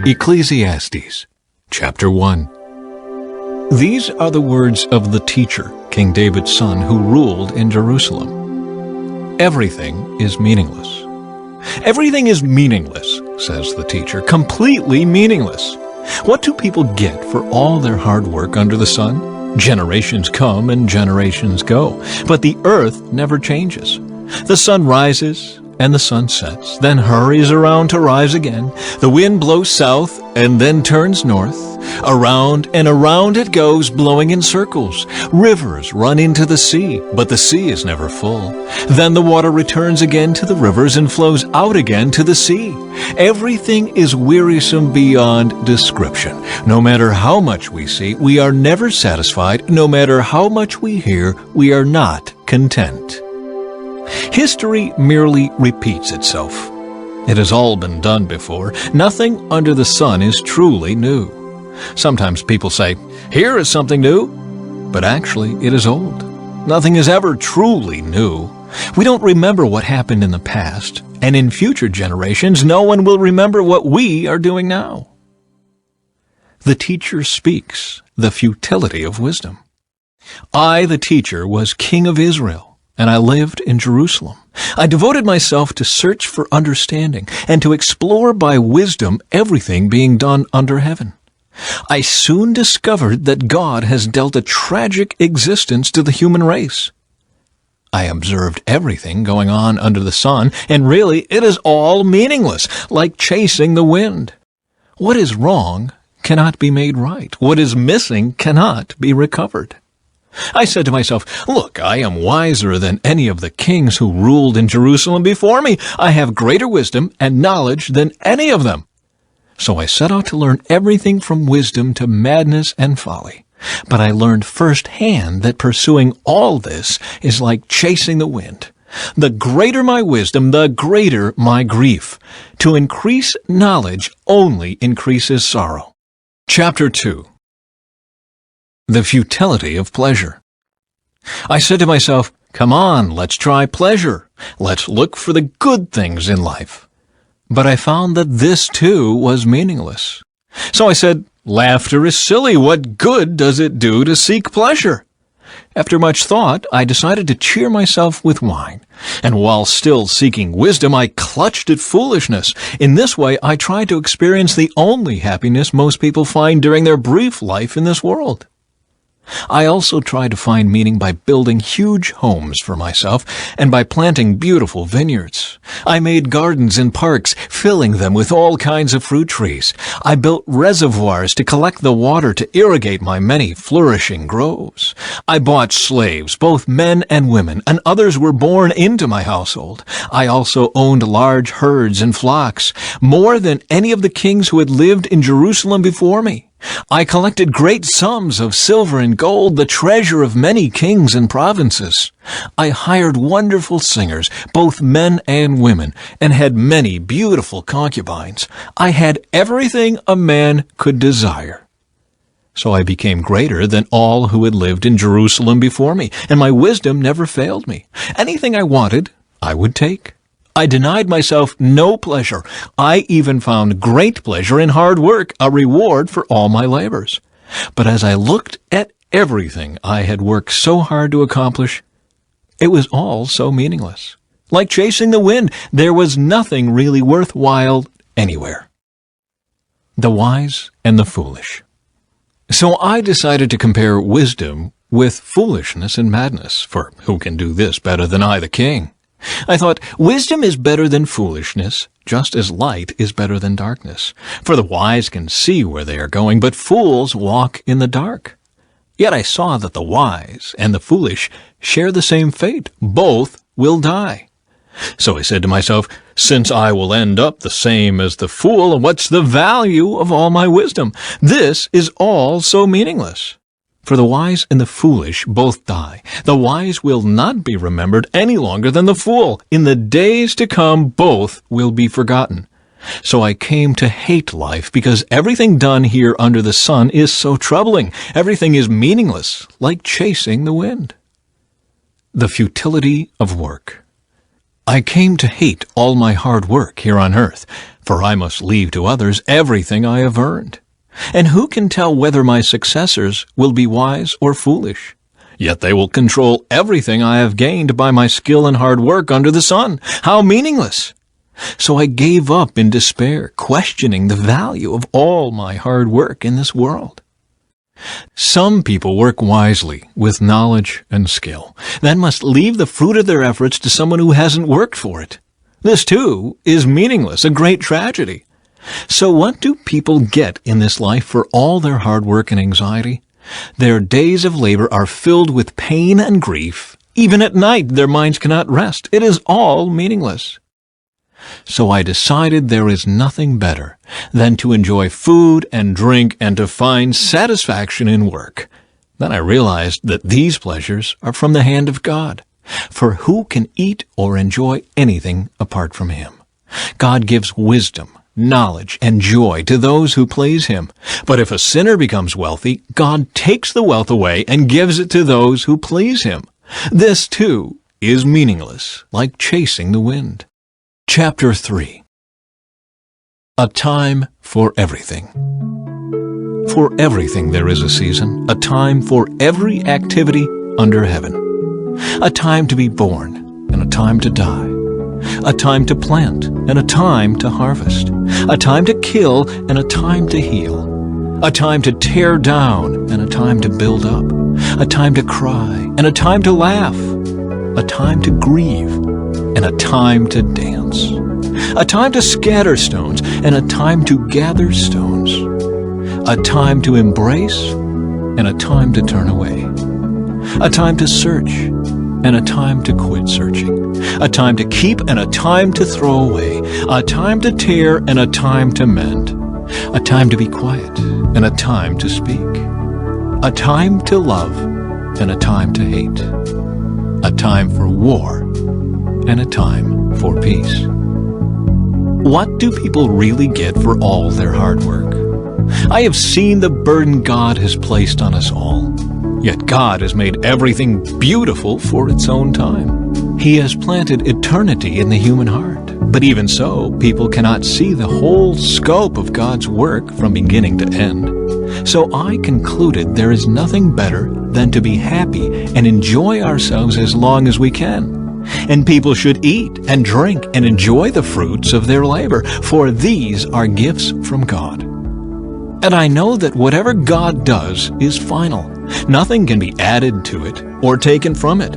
Ecclesiastes, chapter 1. These are the words of the teacher, King David's son, who ruled in Jerusalem. Everything is meaningless. Everything is meaningless, says the teacher, completely meaningless. What do people get for all their hard work under the sun? Generations come and generations go, but the earth never changes. The sun rises and the sun sets, then hurries around to rise again. The wind blows south and then turns north. Around and around it goes, blowing in circles. Rivers run into the sea, but the sea is never full. Then the water returns again to the rivers and flows out again to the sea. Everything is wearisome beyond description. No matter how much we see, we are never satisfied. No matter how much we hear, we are not content. History merely repeats itself. It has all been done before. Nothing under the sun is truly new. Sometimes people say, "Here is something new," but actually it is old. Nothing is ever truly new. We don't remember what happened in the past, and in future generations no one will remember what we are doing now. The teacher speaks the futility of wisdom. I, the teacher, was king of Israel, and I lived in Jerusalem. I devoted myself to search for understanding and to explore by wisdom everything being done under heaven. I soon discovered that God has dealt a tragic existence to the human race. I observed everything going on under the sun, and really it is all meaningless, like chasing the wind. What is wrong cannot be made right. What is missing cannot be recovered. I said to myself, "Look, I am wiser than any of the kings who ruled in Jerusalem before me. I have greater wisdom and knowledge than any of them." So I set out to learn everything from wisdom to madness and folly. But I learned firsthand that pursuing all this is like chasing the wind. The greater my wisdom, the greater my grief. To increase knowledge only increases sorrow. Chapter 2. The futility of pleasure. I said to myself, "Come on, let's try pleasure. Let's look for the good things in life." But I found that this too was meaningless. So I said, "Laughter is silly. What good does it do to seek pleasure?" After much thought, I decided to cheer myself with wine. And while still seeking wisdom, I clutched at foolishness. In this way, I tried to experience the only happiness most people find during their brief life in this world. I also tried to find meaning by building huge homes for myself and by planting beautiful vineyards. I made gardens and parks, filling them with all kinds of fruit trees. I built reservoirs to collect the water to irrigate my many flourishing groves. I bought slaves, both men and women, and others were born into my household. I also owned large herds and flocks, more than any of the kings who had lived in Jerusalem before me. I collected great sums of silver and gold, the treasure of many kings and provinces. I hired wonderful singers, both men and women, and had many beautiful concubines. I had everything a man could desire. So I became greater than all who had lived in Jerusalem before me, and my wisdom never failed me. Anything I wanted, I would take. I denied myself no pleasure. I even found great pleasure in hard work, a reward for all my labors. But as I looked at everything I had worked so hard to accomplish, it was all so meaningless. Like chasing the wind, there was nothing really worthwhile anywhere. The wise and the foolish. So I decided to compare wisdom with foolishness and madness, for who can do this better than I, the king? I thought, wisdom is better than foolishness, just as light is better than darkness. For the wise can see where they are going, but fools walk in the dark. Yet I saw that the wise and the foolish share the same fate. Both will die. So I said to myself, since I will end up the same as the fool, what's the value of all my wisdom? This is all so meaningless. For the wise and the foolish both die. The wise will not be remembered any longer than the fool. In the days to come, both will be forgotten. So I came to hate life because everything done here under the sun is so troubling. Everything is meaningless, like chasing the wind. The futility of work. I came to hate all my hard work here on earth, for I must leave to others everything I have earned. And who can tell whether my successors will be wise or foolish? Yet they will control everything I have gained by my skill and hard work under the sun. How meaningless! So I gave up in despair, questioning the value of all my hard work in this world. Some people work wisely with knowledge and skill, then must leave the fruit of their efforts to someone who hasn't worked for it. This, too, is meaningless, a great tragedy. So what do people get in this life for all their hard work and anxiety? Their days of labor are filled with pain and grief. Even at night their minds cannot rest. It is all meaningless. So I decided there is nothing better than to enjoy food and drink and to find satisfaction in work. Then I realized that these pleasures are from the hand of God. For who can eat or enjoy anything apart from Him? God gives wisdom, knowledge, and joy to those who please Him. But if a sinner becomes wealthy, God takes the wealth away and gives it to those who please Him. This, too, is meaningless, like chasing the wind. Chapter 3. A time for everything. For everything there is a season, a time for every activity under heaven. A time to be born and a time to die. A time to plant and a time to harvest. A time to kill and a time to heal. A time to tear down and a time to build up. A time to cry and a time to laugh. A time to grieve and a time to dance. A time to scatter stones and a time to gather stones. A time to embrace and a time to turn away. A time to search and a time to quit searching. A time to keep and a time to throw away. A time to tear and a time to mend. A time to be quiet and a time to speak. A time to love and a time to hate. A time for war and a time for peace. What do people really get for all their hard work? I have seen the burden God has placed on us all. Yet God has made everything beautiful for its own time. He has planted eternity in the human heart. But even so, people cannot see the whole scope of God's work from beginning to end. So I concluded there is nothing better than to be happy and enjoy ourselves as long as we can. And people should eat and drink and enjoy the fruits of their labor, for these are gifts from God. And I know that whatever God does is final. Nothing can be added to it or taken from it.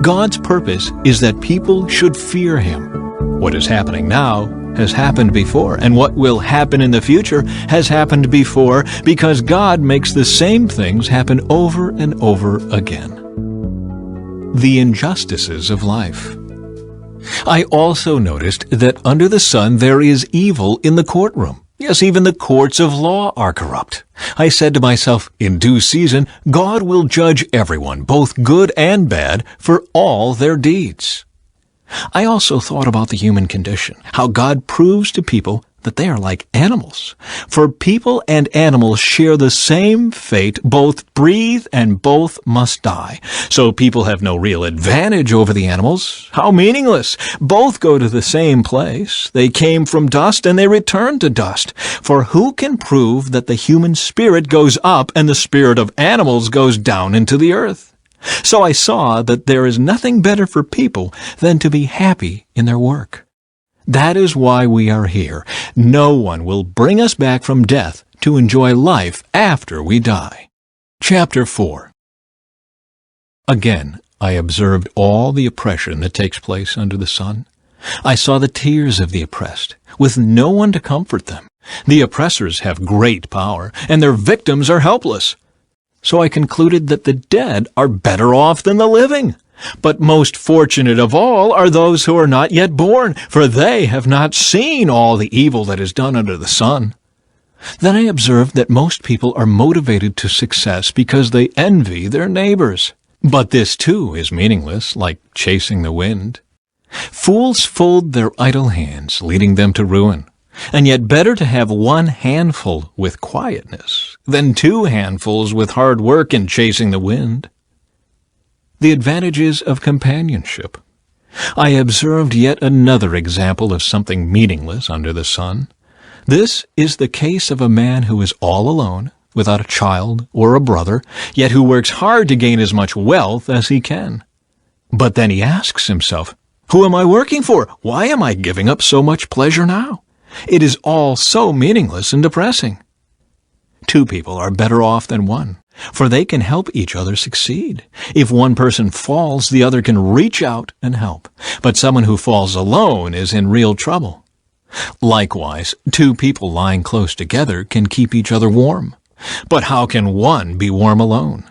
God's purpose is that people should fear Him. What is happening now has happened before, and what will happen in the future has happened before, because God makes the same things happen over and over again. The injustices of life. I also noticed that under the sun there is evil in the courtroom. Yes, even the courts of law are corrupt. I said to myself, in due season, God will judge everyone, both good and bad, for all their deeds. I also thought about the human condition, how God proves to people that they are like animals. For people and animals share the same fate, both breathe and both must die. So people have no real advantage over the animals. How meaningless! Both go to the same place. They came from dust and they return to dust. For who can prove that the human spirit goes up and the spirit of animals goes down into the earth? So I saw that there is nothing better for people than to be happy in their work. That is why we are here. No one will bring us back from death to enjoy life after we die. Chapter 4. Again, I observed all the oppression that takes place under the sun. I saw the tears of the oppressed, with no one to comfort them. The oppressors have great power, and their victims are helpless. So I concluded that the dead are better off than the living. But most fortunate of all are those who are not yet born, for they have not seen all the evil that is done under the sun. Then I observed that most people are motivated to success because they envy their neighbors. But this too is meaningless, like chasing the wind. Fools fold their idle hands, leading them to ruin. And yet better to have one handful with quietness than two handfuls with hard work and chasing the wind. The advantages of companionship. I observed yet another example of something meaningless under the sun. This is the case of a man who is all alone, without a child or a brother, yet who works hard to gain as much wealth as he can. But then he asks himself, "Who am I working for? Why am I giving up so much pleasure now? It is all so meaningless and depressing." Two people are better off than one, for they can help each other succeed. If one person falls, the other can reach out and help. But someone who falls alone is in real trouble. Likewise, two people lying close together can keep each other warm. But how can one be warm alone?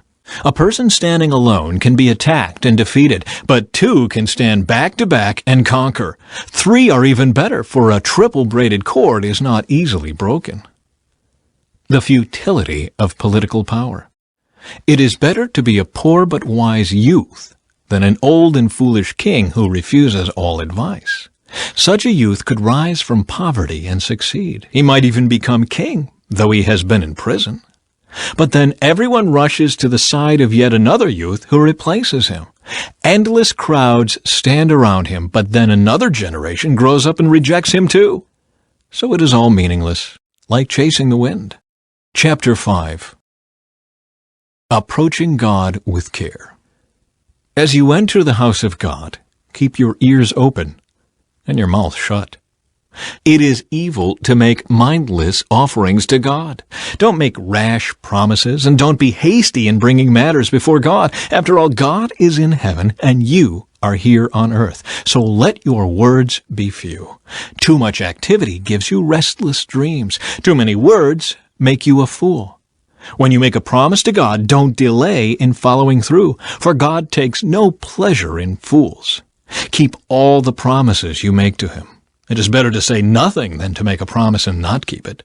A person standing alone can be attacked and defeated, but two can stand back to back and conquer. Three are even better, for a triple-braided cord is not easily broken. The futility of political power. It is better to be a poor but wise youth than an old and foolish king who refuses all advice. Such a youth could rise from poverty and succeed. He might even become king, though he has been in prison. But then everyone rushes to the side of yet another youth who replaces him. Endless crowds stand around him, but then another generation grows up and rejects him too. So it is all meaningless, like chasing the wind. Chapter 5. Approaching God with care. As you enter the house of God, keep your ears open and your mouth shut. It is evil to make mindless offerings to God. Don't make rash promises, and don't be hasty in bringing matters before God. After all, God is in heaven, and you are here on earth. So let your words be few. Too much activity gives you restless dreams. Too many words make you a fool. When you make a promise to God, don't delay in following through, for God takes no pleasure in fools. Keep all the promises you make to Him. It is better to say nothing than to make a promise and not keep it.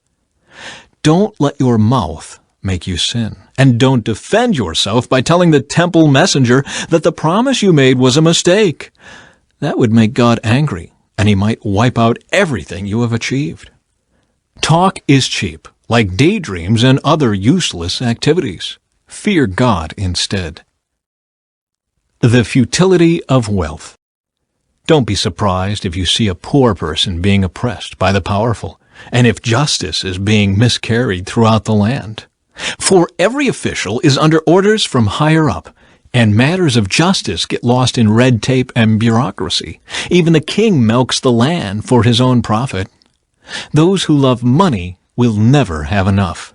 Don't let your mouth make you sin, and don't defend yourself by telling the temple messenger that the promise you made was a mistake. That would make God angry, and He might wipe out everything you have achieved. Talk is cheap, like daydreams and other useless activities. Fear God instead. The futility of wealth. Don't be surprised if you see a poor person being oppressed by the powerful, and if justice is being miscarried throughout the land. For every official is under orders from higher up, and matters of justice get lost in red tape and bureaucracy. Even the king milks the land for his own profit. Those who love money will never have enough.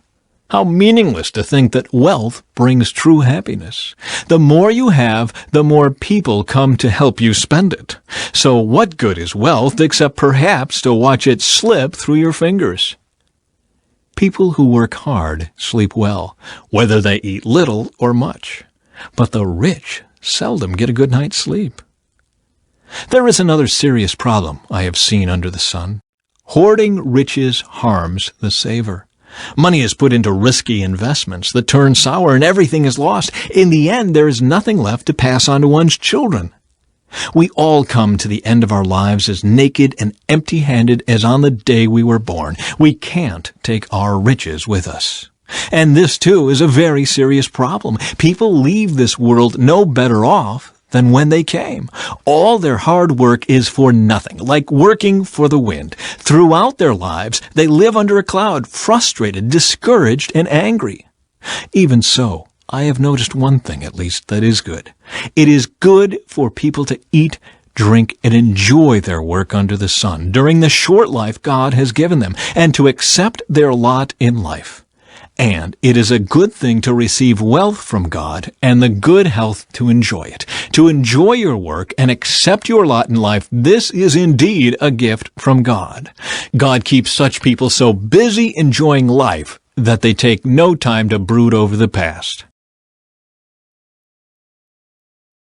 How meaningless to think that wealth brings true happiness. The more you have, the more people come to help you spend it. So what good is wealth except perhaps to watch it slip through your fingers? People who work hard sleep well, whether they eat little or much. But the rich seldom get a good night's sleep. There is another serious problem I have seen under the sun. Hoarding riches harms the saver. Money is put into risky investments that turn sour and everything is lost. In the end, there is nothing left to pass on to one's children. We all come to the end of our lives as naked and empty-handed as on the day we were born. We can't take our riches with us. And this, too, is a very serious problem. People leave this world no better off than when they came. All their hard work is for nothing, like working for the wind. Throughout their lives, they live under a cloud, frustrated, discouraged, and angry. Even so, I have noticed one thing, at least, that is good. It is good for people to eat, drink, and enjoy their work under the sun during the short life God has given them, and to accept their lot in life. And it is a good thing to receive wealth from God and the good health to enjoy it. To enjoy your work and accept your lot in life, this is indeed a gift from God. God keeps such people so busy enjoying life that they take no time to brood over the past.